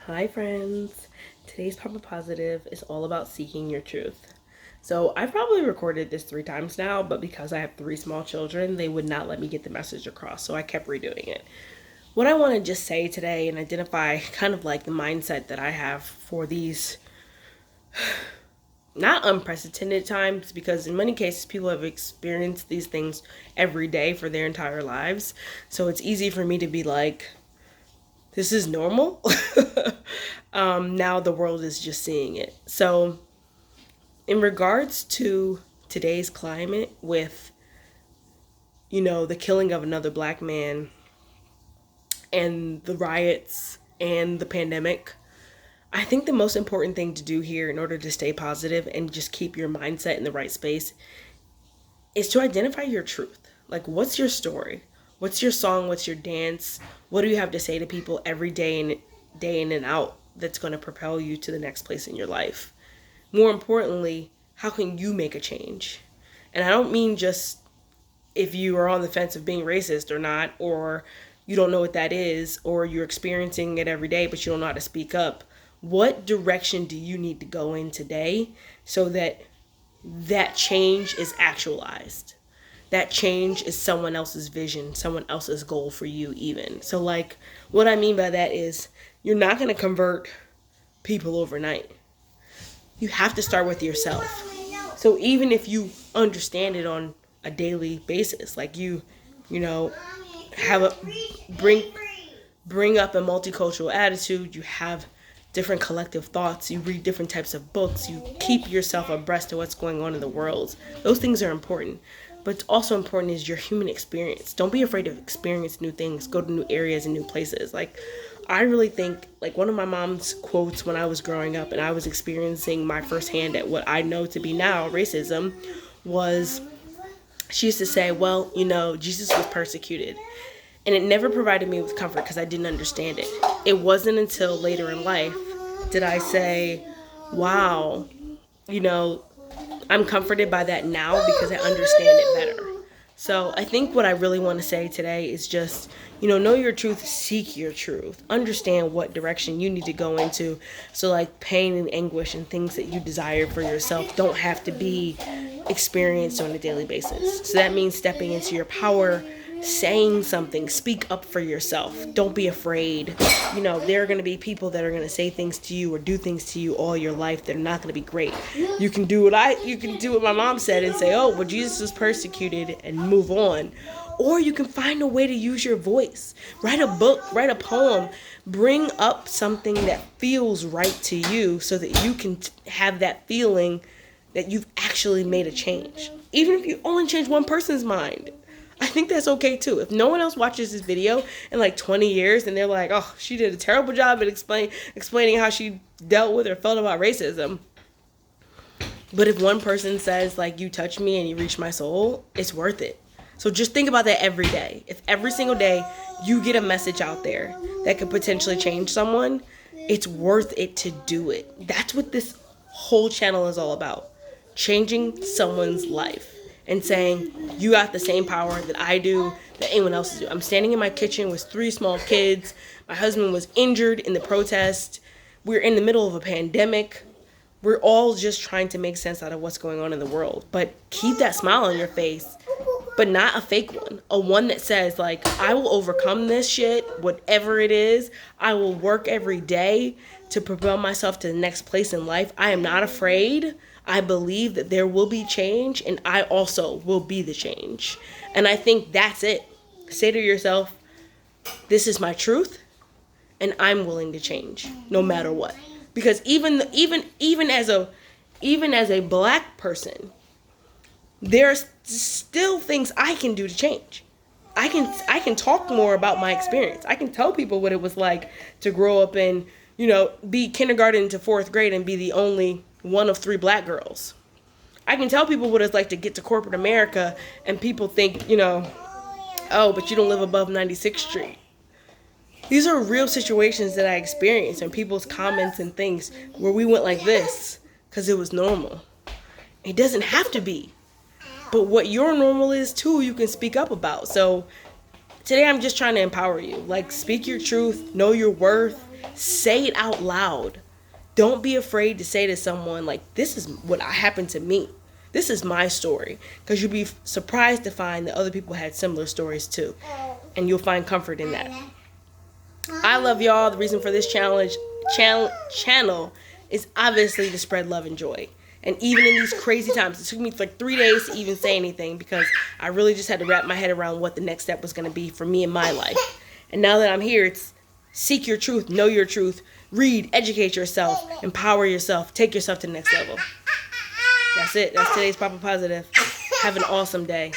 Hi friends! Today's Papa Positive is all about seeking your truth. So I've probably recorded this 3 times now, but because I have 3 small children, they would not let me get the message across, so I kept redoing it. What I want to just say today and identify kind of like the mindset that I have for these not unprecedented times, because in many cases people have experienced these things every day for their entire lives. So it's easy for me to be like, this is normal. Now the world is just seeing it. So, in regards to today's climate, with the killing of another black man and the riots and the pandemic, I think the most important thing to do here in order to stay positive and just keep your mindset in the right space is to identify your truth. Like, what's your story? What's your song? What's your dance? What do you have to say to people every day and day in and out that's going to propel you to the next place in your life? More importantly, how can you make a change? And I don't mean just if you are on the fence of being racist or not, or you don't know what that is, or you're experiencing it every day but you don't know how to speak up. What direction do you need to go in today so that that change is actualized? That change is someone else's vision, someone else's goal for you even. So like, what I mean by that is you're not going to convert people overnight. You have to start with yourself. So even if you understand it on a daily basis, like you know, have a bring up a multicultural attitude, you have different collective thoughts, you read different types of books, you keep yourself abreast of what's going on in the world. Those things are important. But also important is your human experience. Don't be afraid to experience new things, go to new areas and new places. Like, I really think, like, one of my mom's quotes when I was growing up and I was experiencing my firsthand at what I know to be now racism was, she used to say, well, Jesus was persecuted. And it never provided me with comfort because I didn't understand it. It wasn't until later in life did I say, wow, I'm comforted by that now because I understand it better. So I think what I really want to say today is just, know your truth, seek your truth, understand what direction you need to go into. So like pain and anguish and things that you desire for yourself don't have to be experienced on a daily basis. So that means stepping into your power, saying something, speak up for yourself. Don't be afraid. There are going to be people that are going to say things to you or do things to you all your life that are not going to be great. You can do what my mom said and say, oh, well, Jesus was persecuted, and move on. Or you can find a way to use your voice. Write a book, write a poem, bring up something that feels right to you so that you can have that feeling that you've actually made a change. Even if you only change one person's mind, I think that's okay too. If no one else watches this video in like 20 years and they're like, oh, she did a terrible job at explaining how she dealt with or felt about racism. But if one person says, like, you touch me and you reach my soul, it's worth it. So just think about that every day. If every single day you get a message out there that could potentially change someone, it's worth it to do it. That's what this whole channel is all about. Changing someone's life and saying, you got the same power that I do, that anyone else do. I'm standing in my kitchen with 3 small kids. My husband was injured in the protest. We're in the middle of a pandemic. We're all just trying to make sense out of what's going on in the world. But keep that smile on your face, but not a fake one. A one that says, like, I will overcome this shit, whatever it is. I will work every day to propel myself to the next place in life. I am not afraid. I believe that there will be change, and I also will be the change. And I think that's it. Say to yourself, this is my truth, and I'm willing to change no matter what. Because even as a black person, there's still things I can do to change. I can talk more about my experience. I can tell people what it was like to grow up in, be kindergarten to 4th grade and be the only one of 3 black girls. I can tell people what it's like to get to corporate America and people think, oh, but you don't live above 96th Street. These are real situations that I experienced and people's comments and things where we went like this because it was normal. It doesn't have to be. But what your normal is too, you can speak up about. So today I'm just trying to empower you. Like, speak your truth, know your worth, say it out loud. Don't be afraid to say to someone, like, this is what happened to me. This is my story. Because you'll be surprised to find that other people had similar stories too. And you'll find comfort in that. I love y'all. The reason for this channel is obviously to spread love and joy. And even in these crazy times, it took me like 3 days to even say anything because I really just had to wrap my head around what the next step was going to be for me in my life. And now that I'm here, it's seek your truth, know your truth, read, educate yourself, empower yourself, take yourself to the next level. That's it. That's today's Papa Positive. Have an awesome day.